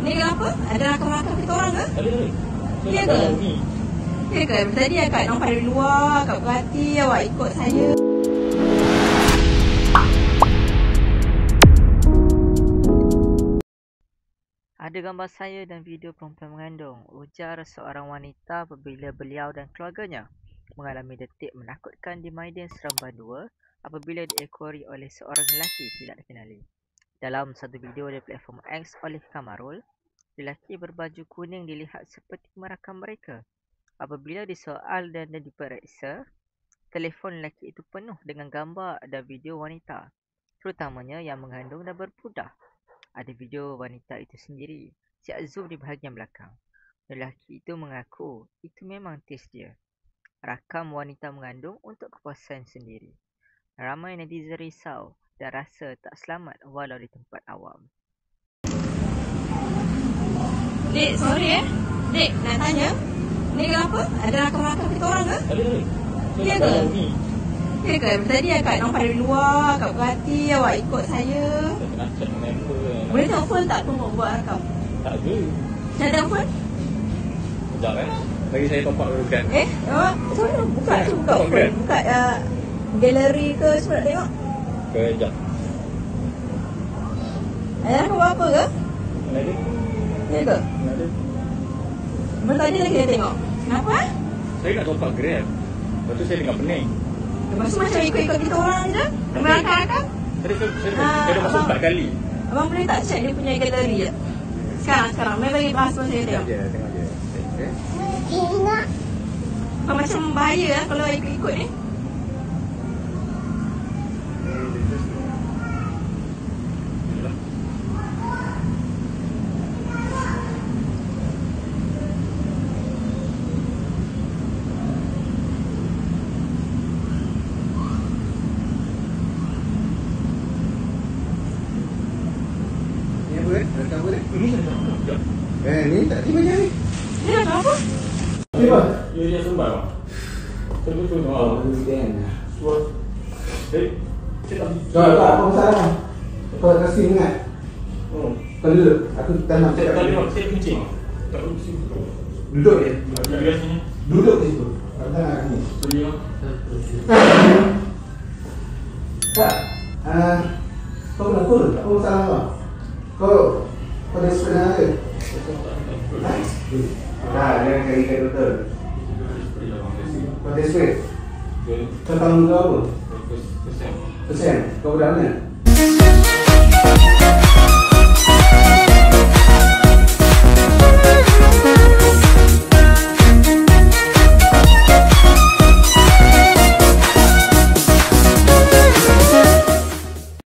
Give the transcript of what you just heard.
Ni kenapa? Ada rakam-rakam kita orang ke? Ada. Ya ke? Ya ke? Tadi akak nampak dari luar, akak berhati awak ikut saya. Ada gambar saya dan video perempuan mengandung, ujar seorang wanita apabila beliau dan keluarganya mengalami detik menakutkan di Maidan Seremban 2 apabila diekori oleh seorang lelaki tidak dikenali. Dalam satu video di platform X oleh Kamarul, lelaki berbaju kuning dilihat seperti merakam mereka. Apabila disoal dan diperiksa, telefon lelaki itu penuh dengan gambar dan video wanita, terutamanya yang mengandung dan berbudah. Ada video wanita itu sendiri. Siap zoom di bahagian belakang. Lelaki itu mengaku itu memang tes dia. Rakam wanita mengandung untuk kepuasan sendiri. Ramai netizen risau dan rasa tak selamat walau di tempat awam. Dek, sorry Dek, nak tanya. Ni kenapa? Ada rakam-rakam kita orang ke? Ada. Ya ke? Ya ke? Tadi akak nampak dari luar, akak berhati awak ikut saya. Nak cek member kan. Boleh tengok phone tak tunggu buat rakam? Tak ada. Dah ada phone? Sekejap bagi saya top up dulu kan. Sorry, buka phone. Buka galeri ke semua nak tengok? Sekejap. Ada rakam apa ke? Ada. Ya ke? Ada. Tadi lagi dia tengok. Kenapa? Saya nak top up Grab. Lepas tu saya tengah pening. Lepas tu macam ikut-ikut kita orang je. Rakam-rakam. Tadi saya dah masuk 4 kali. Abang boleh tak check dia punya galeri je? Sekarang. Mari bagi bahas masa saya tengok. Tengok je. Macam bahaya lah kalau ikut-ikut ni. Ni tak tiba je ni. Ni nak apa? Tiba. Dia sembah bang. Betul-betul. Presiden. Suara. Saya tak Tak, apa masalah? Kau kasih ingat. Kau duduk. Aku tak nak cakap. Saya kucing. Tak kucing. Duduk je. Biasanya. Duduk di situ. Kau tak nak ni. Beliau. Tak. Kau kenapa? Apa masalah kau? Kau dah sepenuh ke? Dia kari kat doktor. Kau dah sepenuh? Kau tahu kau apa? Persen. Kau budak mana?